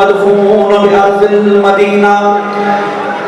मदफून बिअर्ज़िल Medina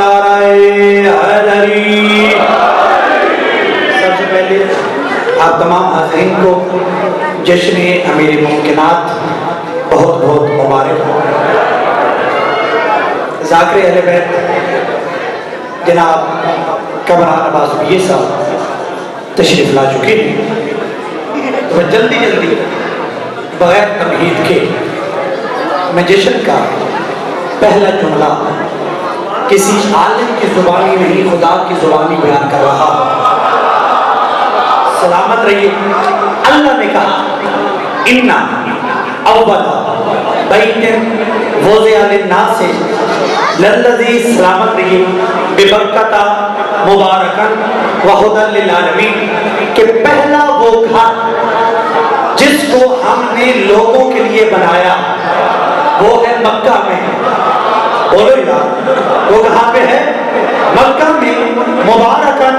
Narayan Hari. सबसे पहले आप तमाम हाज़रीन को जश्न अमीर मुमकिनात बहुत बहुत मुबारक हो। ज़ाकिर अहले बैत जनाब कमरान अब्बास ये सब तशरीफ ला चुके हैं, तो मैं जल्दी जल्दी बगैर तमहीद के मैं जश्न का पहला जुमला किसी आलिम की जुबानी नहीं खुदा की जुबानी बयान कर रहा। सलामत रहिए। अल्लाह ने कहा इन्ना अव्वल बैतिन वुज़िअ लिन्नास लल्लज़ी सलामत रहिए बिबरकता मुबारकन व हुदन लिल आलमीन कि पहला वो घर जिसको हमने लोगों के लिए बनाया वो है मक्का में। बोलो यार, वो कहाँ पे है? मक्का में। मुबारकन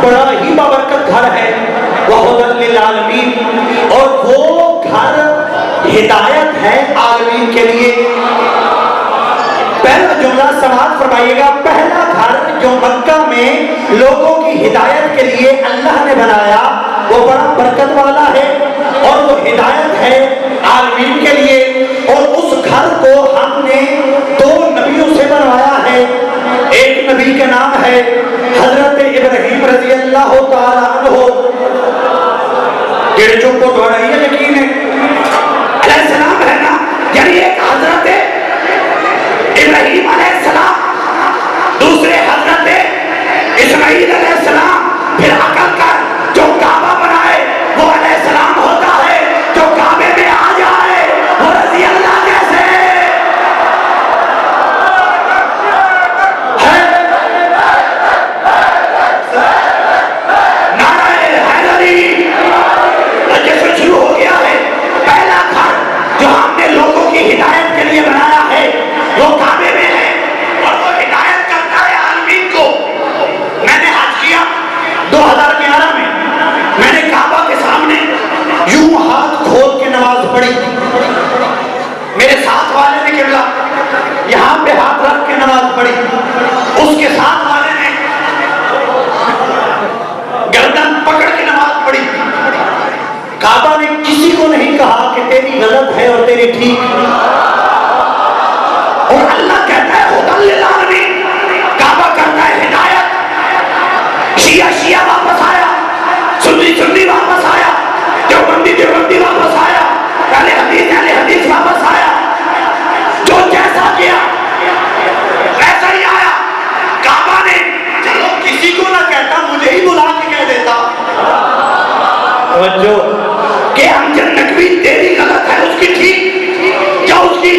बड़ा ही बाबरकत घर है। वहुदन लिल आलमीन और वो घर हिदायत है आलमीन के लिए। पहला जुमला समाज फरमाइएगा, पहला घर जो मक्का में लोगों की हिदायत के लिए अल्लाह ने बनाया वो बड़ा बरकत वाला है और वो हिदायत है आलमीन के लिए। और उस घर को हमने दो नबियों से बनवाया है। एक नबी का नाम है हजरत इब्राहिम रज़ी अल्लाह ताला अन्हु। गिरजों को थोड़ा ये यकीन है अलैहिस्सलाम है ना, यानी एक हजरत इब्राहिम अलैहिस्सलाम, दूसरे हजरत इस्माईल अलैहिस्सलाम, फिर अकल कर जो काबा बनाए वो अलैहिस्सलाम होता है, जो काबे में आ जाए वो रज़ी अल्लाह जैसे है। नारायण हैदरी जैसे शुरू हो गया है। पहला घर जो हमने लोगों की हिदायत के लिए बनाया है वो काबे में है और वो हिदायत करता है आलमीन को। मैंने हज किया 2011 में, मैंने काबा के सामने यूं हाथ खोल के नमाज पढ़ी। मेरे साथ वाले ने किबला यहाँ पे हाथ रख के नमाज पढ़ी, उसके साथ वाले ने गर्दन पकड़ के नमाज पढ़ी। काबा ने किसी को नहीं कहा कि तेरी गलत है और तेरी ठीक। और अल्लाह कहता है हुदन लिल आलमीन, काबा करता है हिदायत। शिया वापस आया, सुन्नी वापस आया, देवबंदी वापस आया, पहले हदीस वापस आया। जो जैसा किया वैसा ही आया। काबा ने चलो किसी को ना कहता, मुझे ही बुला के कह देता कि हम जन्नत भी तेरी गलत है उसकी ठीक, या उसकी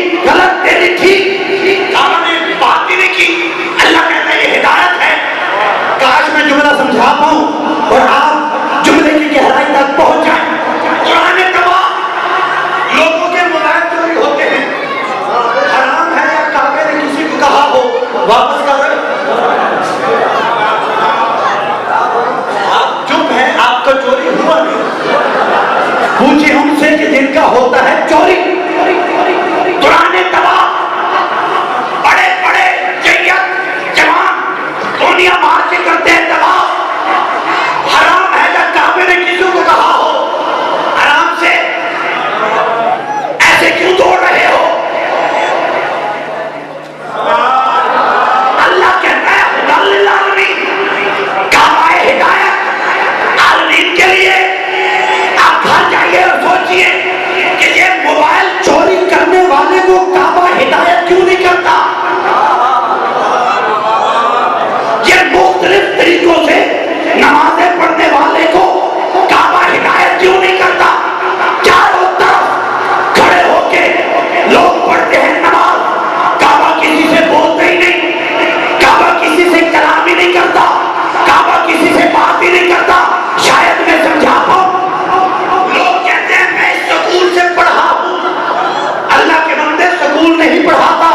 नहीं पढ़ाता,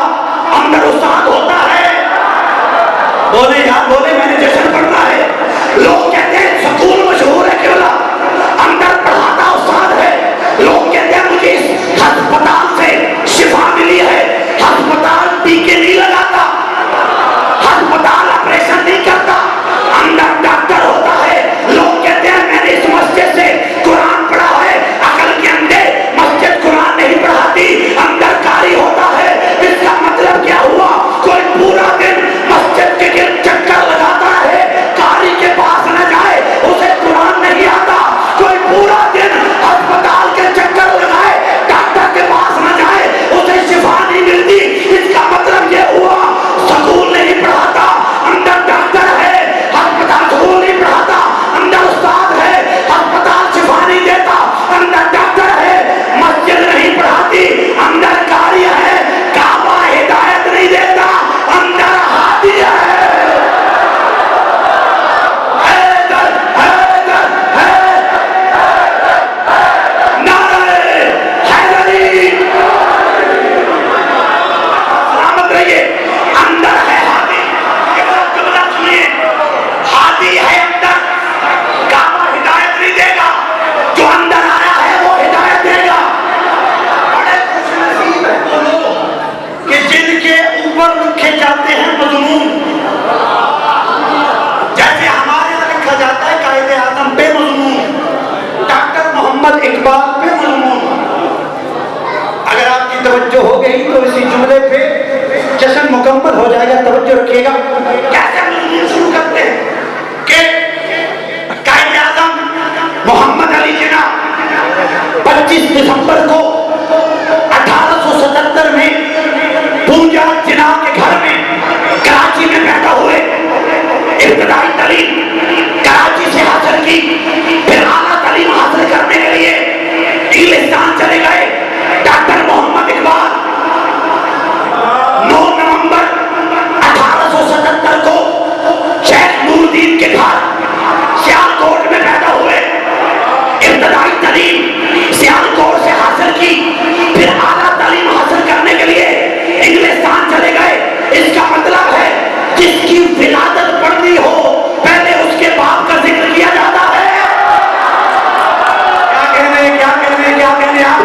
अंदर उस्ताद होता है। बोले यार बोले, मैंने जश्न पढ़ना है। लोग कहते हैं स्कूल मशहूर है, क्यों ना, अंदर पढ़ाता उस्ताद है। लोग कहते हैं मुझे इस अस्पताल से शिफा मिली है। अस्पताल टीके नहीं लगाता, अस्पताल ऑपरेशन नहीं करता, अंदर डॉक्टर होता है। लोग कहते हैं मैंने इस मस्जिद से कुरान पढ़ा है, अकल के अंदर मस्जिद कुरान नहीं पढ़ाती, अंदर कारी होता है। इसका मतलब क्या हुआ? कोई पूरा दिन मस्जिद के गिर्द चक्कर लगाता है, कारी के पास न जाए, उसे कुरान नहीं आता। कोई पूरा दिन अस्पताल के चक्कर लगाए, डॉक्टर के पास न जाए, उसे शिफा नहीं मिलती। इसका मतलब यह हुआ स्कूल नहीं पढ़ाता, अंदर डॉक्टर है। अस्पताल स्कूल नहीं पढ़ाता, अंदर उस्ताद है। अस्पताल शिफा नहीं देता, अंदर डॉक्टर है। मस्जिद नहीं पढ़ाती, अंदर कारी है। काबा हिदायत नहीं देता, अंदर हादी है। हैदर, हैदर, नारे हैदरी, सलामत रहिए। अंदर है हादी। जुमला सुनिए, हादी है अंदर। काबा हिदायत नहीं देगा, जो अंदर आया है वो हिदायत देगा। बड़े खुशनसीब हैं वो लोग कि जिनके ऊपर लिखे जाते हैं मजमून। जैसे हमारे यहाँ लिखा जाता है कायदे आजम पे मजमून, डॉक्टर मोहम्मद इकबाल पे मजमून। अगर आपकी तवज्जो हो गई तो इसी जुमले पे जश्न मुकम्मल हो जाएगा। तवज्जो रखिएगा। कैसे मजमून शुरू करते हैं कि कायदे आजम मोहम्मद अली जिन्ना 25 दिसंबर को 1877 में पूंजा जिन्ना के घर में कराची में पैदा हुए। इब्तदाई तालीम कराची से हासिल की, फिर आला तालीम हासिल करने के लिए इंग्लिस्तान चले गए। डॉक्टर मोहम्मद इकबाल 9 नवंबर 1877 को शेख नूरुद्दीन के घर सियालकोट में पैदा हुए। इब्तदाई तालीम सियालकोट से हासिल की, फिर आला तालीम हासिल करने के लिए इंग्लिस्तान चले गए। इसका मतलब है जिसकी विलादत पढ़नी हो पहले उसके बाप का जिक्र किया जाता है। क्या कहने, क्या कहने, क्या कहने आप?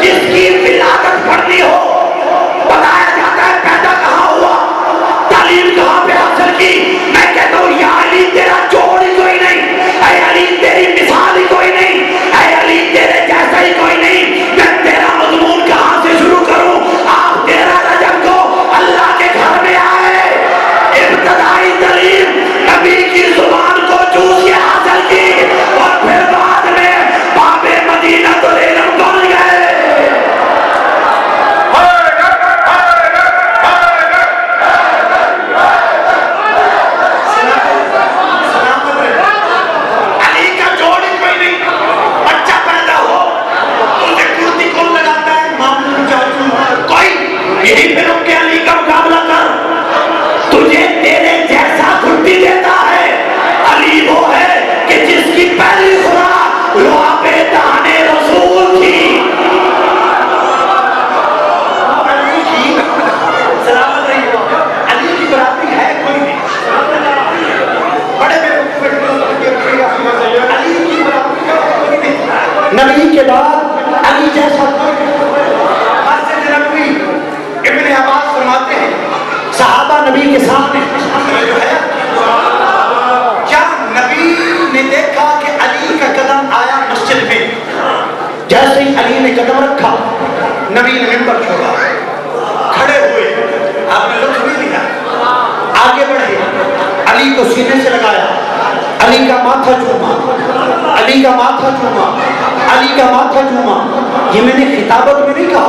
जिसकी विलादत पढ़नी हो बताया जाता है पैदा कहाँ हुआ, तालीम कहाँ पे हासिल की। मैं कहता हूँ या अली तेरा जोड़ ही कोई नहीं, ऐ अली तेरी मिसाल ही कोई नहीं, ऐ अली तेरे जैसा ही कोई नहीं। मैं तेरा मजमून कहाँ से शुरू करूँ? आप 13 रजब को अल्लाह के घर में आए, इब्तदाई तालीम नबी की जुबान को चूस के हासिल की, और फिर बाद में बाबे मदीना तो इल्म बन गए। यही फिल्म के अली का मुकाबला कर, तुझे तेरे जैसा खुर्दी देता है। अली वो है कि जिसकी पहली खुराक लुआबे दाने रसूल थी। सलामत रहिए। अली की बराबरी है कोई नहीं। बड़े अली की बराबरी है कोई नहीं। नबी के बाद अली जैसा इब्ने अब्बास फरमाते हैं सहाबा नबी के सामने जो है, जब नबी ने देखा कि अली का कदम आया मस्जिद में, जैसे ही अली ने कदम रखा नबी ने मिंबर छोड़ा, खड़े हुए, आपने लुत्फ भी लिया, आगे बढ़े, अली को सीने से लगाया, अली का माथा चूमा, अली का माथा चूमा, अली का माथा चूमा। ये मैंने खिताबत में नहीं कहा,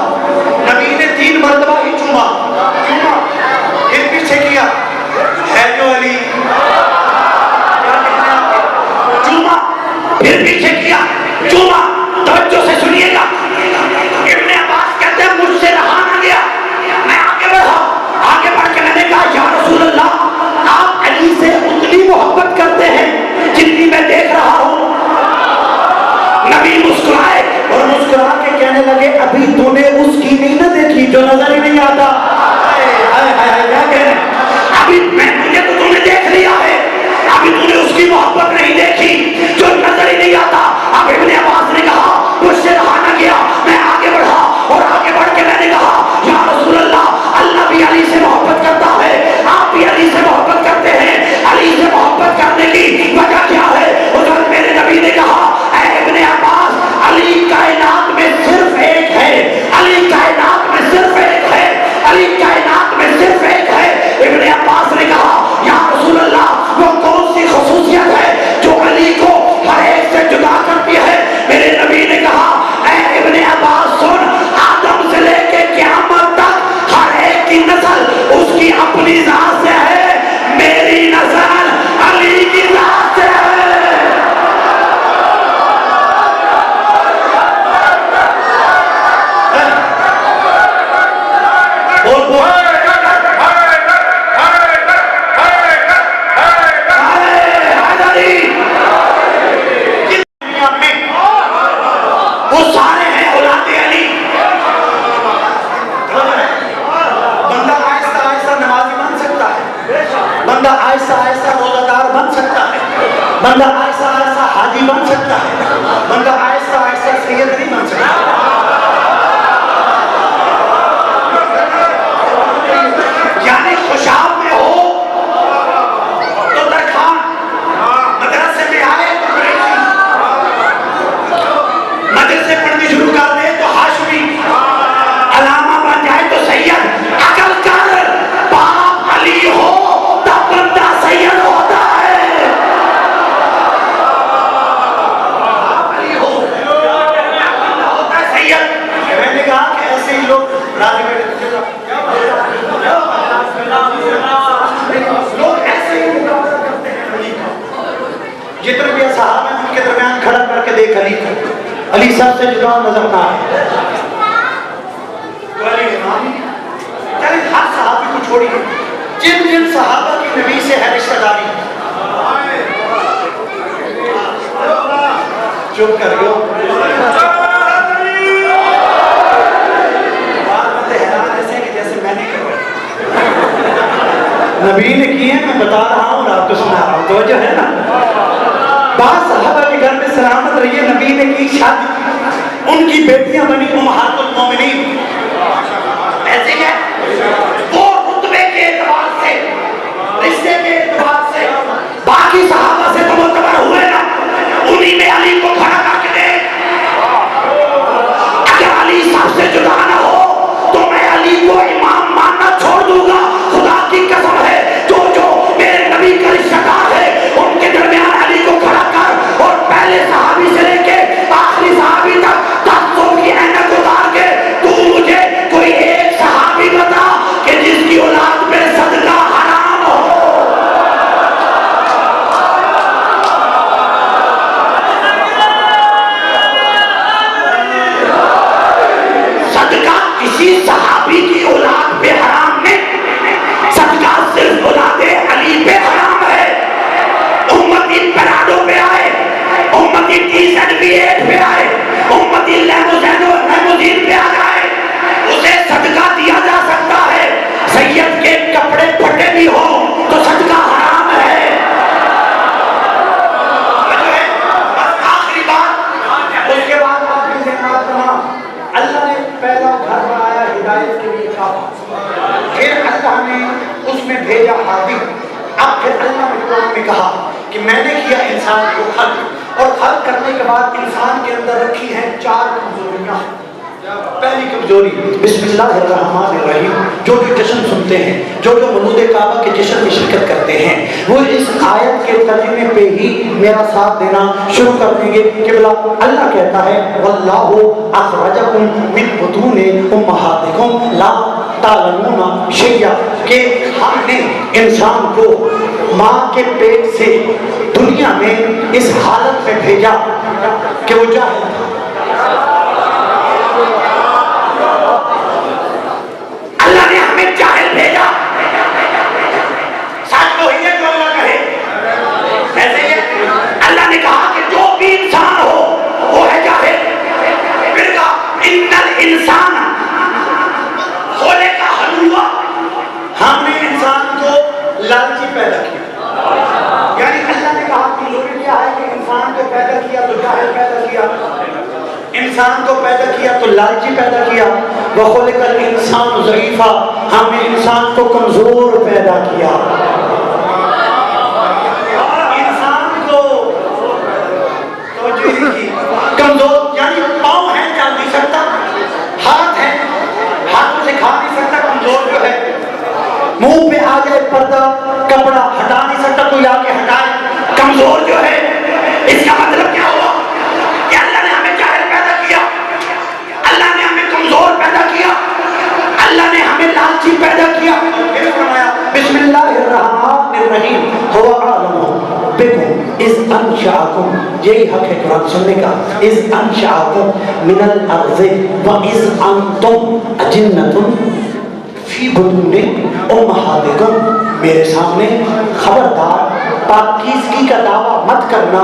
नबी ने 3 मरतबा ही चूमा, चूमा, फिर पीछे किया, है जो अली, चूमा, फिर पीछे किया, चूमा। तवज्जो से सुनिएगा। इब्ने अब्बास कहते हैं मुझसे रहा ना गया, मैं आगे बढ़ा, आगे बढ़ के मैंने कहा या रसूल अल्लाह, आप अली से उतनी मोहब्बत करते हैं जितनी मैं देख रहा कहने लगे अभी तूने उसकी नहीं ना देखी जो नजर ही नहीं आता। क्या कह रहे हैं? अभी मुझे तो तूने देख लिया है, अभी तूने उसकी मोहब्बत नहीं देखी जो नजर ही नहीं आता। अब इब्ने अब्बास ने कहा मुझसे रहा न गया, मैं आगे बढ़ा और आगे बढ़ के मैंने कहा या रसूल अल्लाह, अल्लाह भी अली से मोहब्बत करता है, आप भी अली से मोहब्बत करते हैं, अली से मोहब्बत करने की वजह क्या है? उस वक्त मेरे नबी ने कहा ऐ इब्ने अब्बास, अली कायनात में सिर्फ एक है, अली कायनात में सिर्फ एक है, अली कायनात में सिर्फ एक है। इब्ने अब्बास ने कहा या रसूल अल्लाह, वो कौन सी खसूसियत है जो अली को हर एक से जुदा करती है? मेरे नबी ने कहा ऐ इब्ने अब्बास सुन, आदम से लेके क़यामत तक हर एक की नस्ल उसकी अपनी जात से है, मेरी नस्ल अली की जात से है। वो सारे हैं औलादे अली। बंदा आहिस्ता आहिस्ता नमाजी बन सकता है, बंदा आहिस्ता आहिस्ता रोजादार बन सकता है, बंदा आहिस्ता आहिस्ता हाजी बन सकता है, बंदा आहिस्ता आहिस्ता सैयद नहीं बन सकता। यानी खुशाब में हो तो दरखान, मदरसे में आए तो मदरसे पढ़नी शुरू कर दे तो हाशमी, अलामा बन जाए तो सैयद। अकल कर, बाप अली हो तब बंदा सैयद होता है। बाप अली हो बंदा होता है सैयद। मैंने कहा कि ऐसे ही लोग ऐसे ही करते हैं। जितने भी सहाबा हैं उनके दरमियान खड़ा करके देख अली को, अली सबसे जुदा नजर ना है। तो अली इमाम चले हर सहाबी को छोड़िए, जिन जिन सहाबा की नबी से है रिश्तेदारी, चुप कर लो। जैसे मैंने नबी ने किए, मैं बता रहा हूँ और आपको सुना रहा हूँ, तो जो है ना बात सहाबा के घर में सलामत रहिए। नबी ने की शादी, उनकी बेटियां बनी उम्महातुल मोमिनीन। ऐसे क्या वो रुतबे के एतबार से, रिश्ते के एतबार से बाकी सहाबा से तो मुतबर हुए ना, उन्हीं में अली को खड़ा करके दे। अगर अली सबसे जुदा ना हो तो मैं अली को इमाम मानना छोड़ दूंगा। खुदा की कसम है, जो जो मेरे नबी का रिश्तेदार है उनके दरमियान अली को खड़ा कर और पहले सहाबी से लेके आखिरी सहाबी तक तख्तों की ऐनक उतार के तू मुझे कोई एक सहाबी बता कि जिसकी औलाद पे सदका हराम हो। सदका किसी सहाबी की औलाद पे हराम नहीं, सदका सिर्फ औलादे अली पे हराम है। उम्मती पराडो पे आए, उम्मती T-Z-V-8 पे आए, उम्मती लैमोजीन पे आ जाए, उसे सदका दिया जा सकता है। सैयद के कपड़े फटे भी हो तो सदका हराम है। आखिरी बात, उसके बाद अल्लाह ने पहला घर बनाया हिदायत के लिए था, फिर अल्लाह ने उसमें भेजा हादी। अब फिर अल्लाह ने कुरान में कहा कि मैंने किया इंसान को खल्क, और खल्क करने के बाद इंसान के अंदर रखी हैं 4 कमजोरियां। पहली कमजोरी बिस्मिल्लाहिर्रहमानिर्रहीम, जो जो जश्न सुनते हैं, जो जो मौलूद काबा के जश्न में शिरकत करते हैं, वो इस आयत के तर्जुमे पे ही मेरा साथ देना शुरू कर देंगे। किबला अल्लाह कहता है वल्लाहु अखरजकुम मिन बुतूनि उम्महातिकुम ला तालमूना शैया, के हमने इंसान को माँ के पेट से दुनिया में इस हालत में भेजा कि वो जाहिल था। अल्लाह ने हमें जाहिल भेजा। सच तो ही है जो अल्लाह कहे, ऐसे ही अल्लाह ने कहा कि जो भी इंसान हो वो है जाहिल। फिर कहा पैदा किया तो जाहिल पैदा किया, इंसान को पैदा किया तो लालची पैदा किया। वखुलिकल इंसान ज़ईफ़ा, हमने इंसान को कमजोर पैदा किया। इंसान को कमजोर यानी पाँव है, चल नहीं सकता, हाथ है, हाथों से खा नहीं सकता, कमजोर जो है। मुंह पे आ जाए पर्दा, कपड़ा हटा नहीं सकता, कोई आके हटाए, कमजोर जो है। इसका मतलब क्या हुआ कि अल्लाह ने हमें जाहिल पैदा किया, अल्लाह ने हमें कमजोर पैदा किया, अल्लाह ने हमें लालची पैदा किया। फिर फरमाया बिस्मिल्लाहिर्रहमानिर्रहीम हुवा आलमु बिकुम इज़ अंशअकुम, यही हक है कुरान सुनने का। इज़ अंशअकुम मिनल अर्ज़ि व इज़ अंतुम अजिन्नतुन फी बुतूनि उम्महातिकुम, मेरे सामने खबरदार पाकीज़गी का दावा मत करना।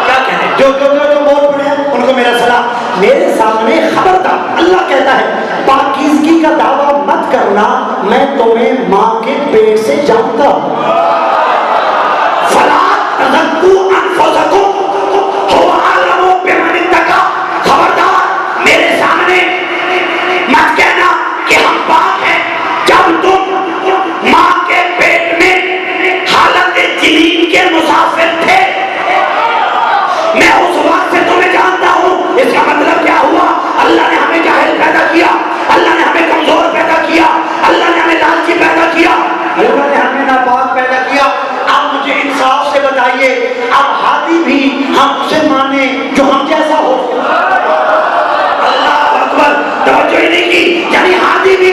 क्या कहने जो बोल पड़े उनको मेरा सलाम। मेरे सामने खबरदार, अल्लाह कहता है पाकीज़गी का दावा मत करना, मैं तुम्हें माँ के पेट से जानता हूँ। फला तज़क्कू अनफुसकुम हुवा अअलमु बिमन इत्तक़ा, खबरदार मेरे सामने मत कहना कि हम पाक हैं। जब तुम माँ के पेट में हालत जिनीन के मुसाफिर थे, मैं उस वक्त से तुम्हें जानता हूँ। इसका मतलब क्या हुआ? अल्लाह ने हमें जाहिल पैदा किया, अल्लाह ने हमें कमजोर पैदा किया, अल्लाह ने हमें लालची पैदा किया, अल्लाह ने हमें नापाक पैदा किया। अब मुझे इंसाफ से बताइए, अब हादी भी हम उसे माने जो हम जैसा हो? अल्लाह अकबर, तवज्जो ही नहीं की। यानी हादी भी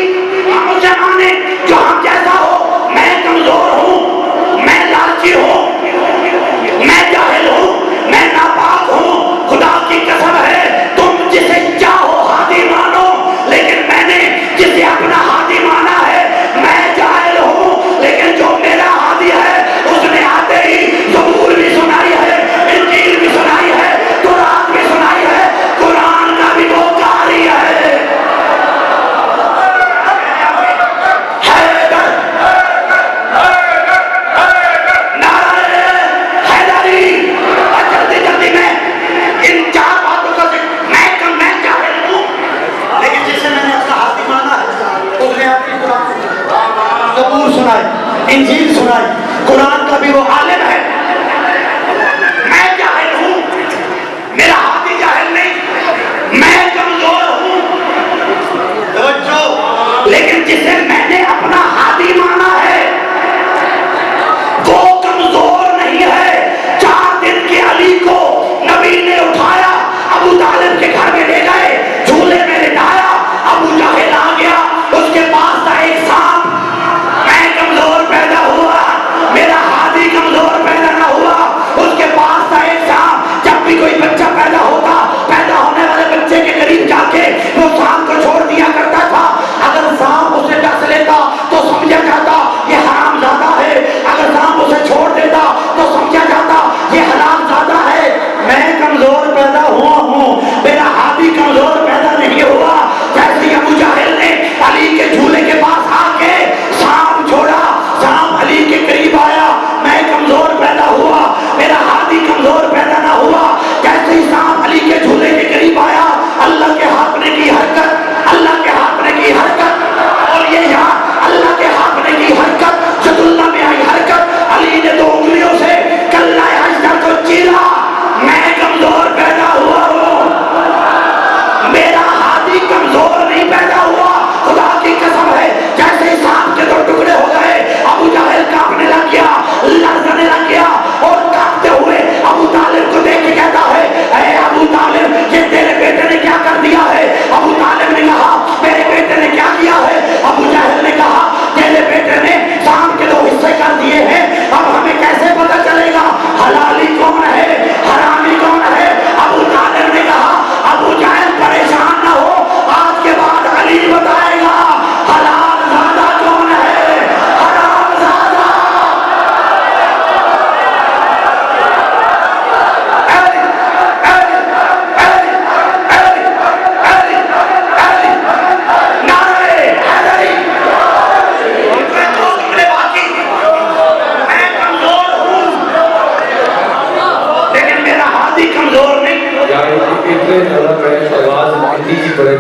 हम उसे माने जो हम जैसा हो। मैं कमजोर हूँ, मैं लालची हूँ, मैं जाहिल हूँ, मैं नापाक हूँ। खुदा की कसम है, तुम जिसे चाहो हादी मानो, लेकिन मैंने जिसे अपना हादी माना है, मैं जाहिल हूँ, लेकिन जो मेरा हादी है उसने आते ही ज़बूर भी सुनाई है, इंजील भी सुनाई है, कुरान भी सुनाई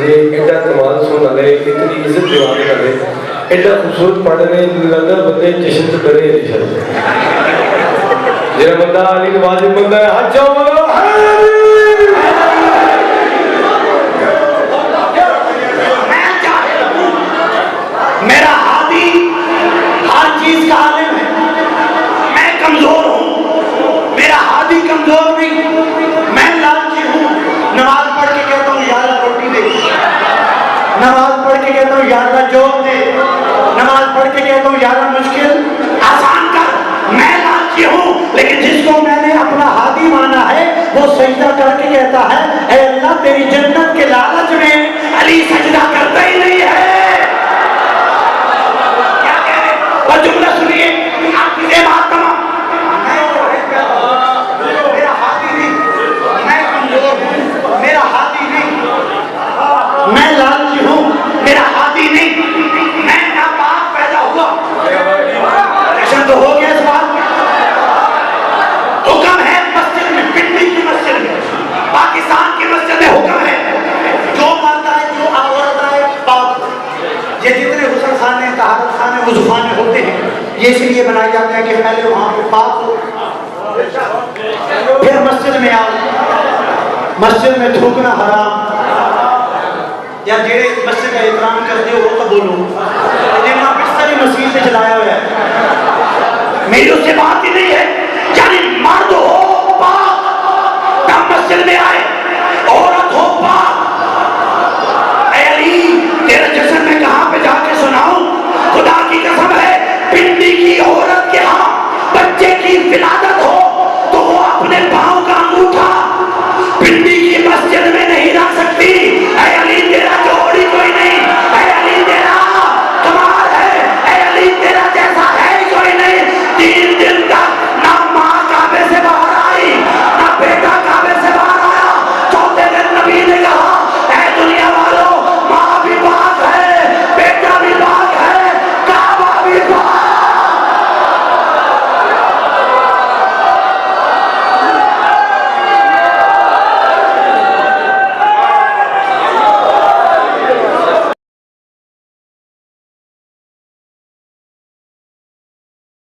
जे एडा कमाल सुन वाले इतनी इज्जत दिवाने वाले एडा खूबसूरत पढ़ने लगता बंदे जश्न तो करे नहीं सकते जरा बंदा अली नवाज़ बंदा है हाथ जाओ बोलो मेरा हादी हर चीज का आलिम है। मैं कमजोर हूँ, मेरा हादी कमजोर नहीं। मैं लालची हूँ, नमाज पढ़ के कहता हूँ या अल्लाह रोटी दे, नमाज पढ़ के कहता हूँ या अल्लाह जॉब दे, नमाज पढ़ के कहता हूँ या अल्लाह मुश्किल आसान कर। मैं लालची हूँ, लेकिन जिसको मैंने अपना हादी माना है वो सजदा करके कहता है ऐ अल्लाह तेरी जन्नत के लालच में अली सजदा करता ही नहीं है। जुमला सुनिए, आपकी बात तमाम। मेरा हाथी नहीं, मैं कमजोर हूँ, मेरा हाथी नहीं। मैं लालची हूँ, मेरा हाथी नहीं। मैं नापाक पैदा हुआ। तो हो गया इस बात में। हुक्म है मस्जिद में, पिंडी की मस्जिद में, पाकिस्तान की मस्जिद में हुक्म है जो मरता है जो औरत है पाक। ये जितने हुस्न खाने, तहारत खाने, वुज़ू खाने होते हैं ये इसलिए बनाए जाते हैं कि पहले वहां पे पाक हो, फिर मस्जिद में आओ। मस्जिद में थूकना हराम, या जेड़े मस्जिद का एहतराम करते हो वो तो बोलो जिन्हें बिस्तर ही मस्जिद से चलाया हुआ है। मेरी उससे बात ही नहीं है।